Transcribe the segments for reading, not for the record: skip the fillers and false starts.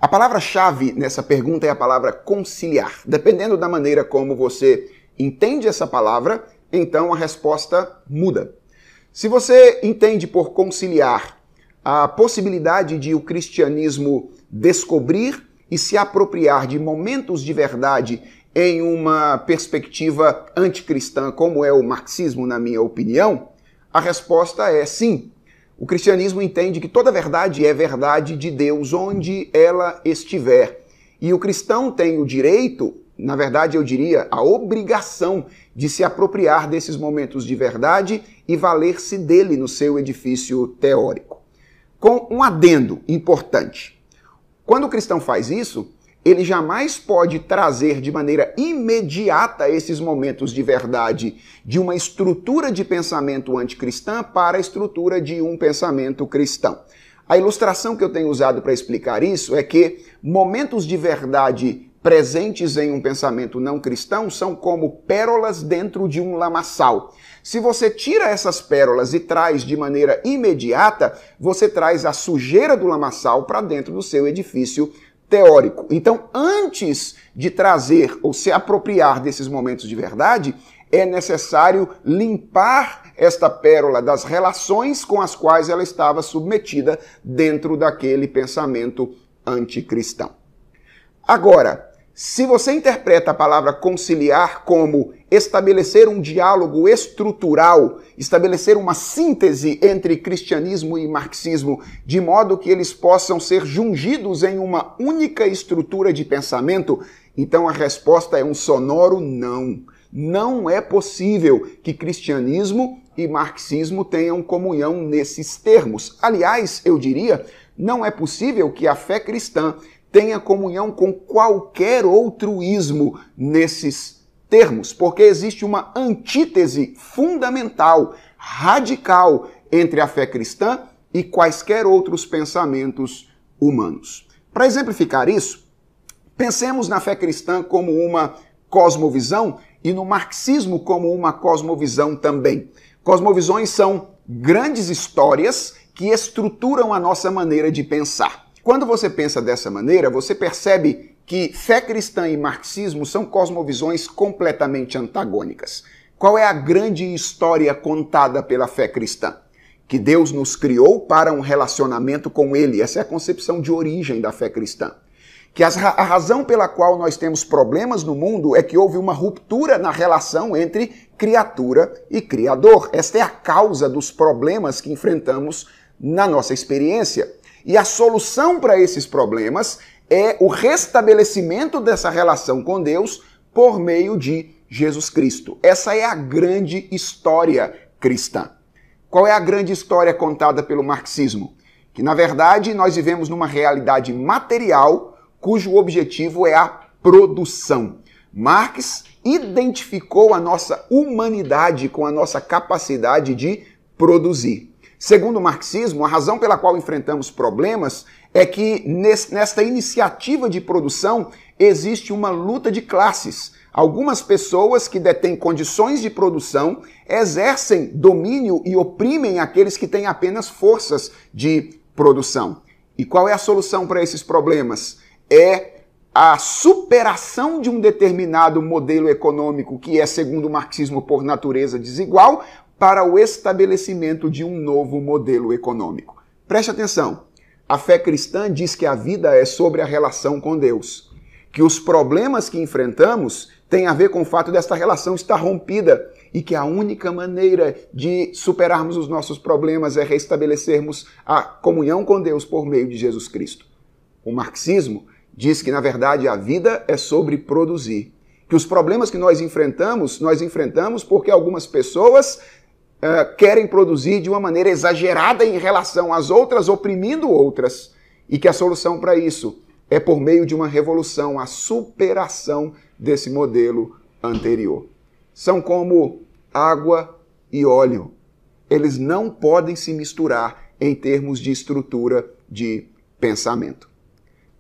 A palavra-chave nessa pergunta é a palavra conciliar. Dependendo da maneira como você entende essa palavra, então a resposta muda. Se você entende por conciliar a possibilidade de o cristianismo descobrir e se apropriar de momentos de verdade em uma perspectiva anticristã, como é o marxismo, na minha opinião, a resposta é sim. O cristianismo entende que toda verdade é verdade de Deus onde ela estiver. E o cristão tem o direito, na verdade eu diria a obrigação, de se apropriar desses momentos de verdade e valer-se dele no seu edifício teórico. Com um adendo importante. Quando o cristão faz isso, ele jamais pode trazer de maneira imediata esses momentos de verdade de uma estrutura de pensamento anticristã para a estrutura de um pensamento cristão. A ilustração que eu tenho usado para explicar isso é que momentos de verdade presentes em um pensamento não cristão são como pérolas dentro de um lamaçal. Se você tira essas pérolas e traz de maneira imediata, você traz a sujeira do lamaçal para dentro do seu edifício teórico. Então, antes de trazer ou se apropriar desses momentos de verdade, é necessário limpar esta pérola das relações com as quais ela estava submetida dentro daquele pensamento anticristão. Agora, se você interpreta a palavra conciliar como estabelecer um diálogo estrutural, estabelecer uma síntese entre cristianismo e marxismo, de modo que eles possam ser jungidos em uma única estrutura de pensamento, então a resposta é um sonoro não. Não é possível que cristianismo e marxismo tenham comunhão nesses termos. Aliás, eu diria, não é possível que a fé cristã tenha comunhão com qualquer outro ismo nesses termos, porque existe uma antítese fundamental, radical, entre a fé cristã e quaisquer outros pensamentos humanos. Para exemplificar isso, pensemos na fé cristã como uma cosmovisão e no marxismo como uma cosmovisão também. Cosmovisões são grandes histórias que estruturam a nossa maneira de pensar. Quando você pensa dessa maneira, você percebe que fé cristã e marxismo são cosmovisões completamente antagônicas. Qual é a grande história contada pela fé cristã? Que Deus nos criou para um relacionamento com Ele. Essa é a concepção de origem da fé cristã. Que a razão pela qual nós temos problemas no mundo é que houve uma ruptura na relação entre criatura e Criador. Esta é a causa dos problemas que enfrentamos na nossa experiência. E a solução para esses problemas é o restabelecimento dessa relação com Deus por meio de Jesus Cristo. Essa é a grande história cristã. Qual é a grande história contada pelo marxismo? Que, na verdade, nós vivemos numa realidade material cujo objetivo é a produção. Marx identificou a nossa humanidade com a nossa capacidade de produzir. Segundo o marxismo, a razão pela qual enfrentamos problemas é que nesta iniciativa de produção existe uma luta de classes. Algumas pessoas que detêm condições de produção exercem domínio e oprimem aqueles que têm apenas forças de produção. E qual é a solução para esses problemas? É a superação de um determinado modelo econômico que é, segundo o marxismo, por natureza desigual, para o estabelecimento de um novo modelo econômico. Preste atenção, a fé cristã diz que a vida é sobre a relação com Deus, que os problemas que enfrentamos têm a ver com o fato desta relação estar rompida e que a única maneira de superarmos os nossos problemas é restabelecermos a comunhão com Deus por meio de Jesus Cristo. O marxismo diz que, na verdade, a vida é sobre produzir, que os problemas que nós enfrentamos porque algumas pessoas querem produzir de uma maneira exagerada em relação às outras, oprimindo outras, e que a solução para isso é por meio de uma revolução, a superação desse modelo anterior. São como água e óleo. Eles não podem se misturar em termos de estrutura de pensamento.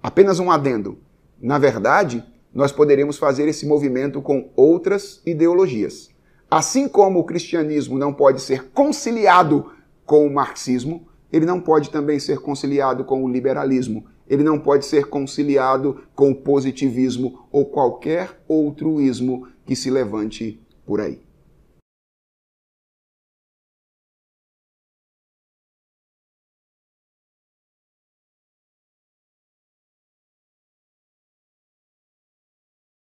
Apenas um adendo. Na verdade, nós poderíamos fazer esse movimento com outras ideologias. Assim como o cristianismo não pode ser conciliado com o marxismo, ele não pode também ser conciliado com o liberalismo. ele não pode ser conciliado com o positivismo ou qualquer outro ismo que se levante por aí.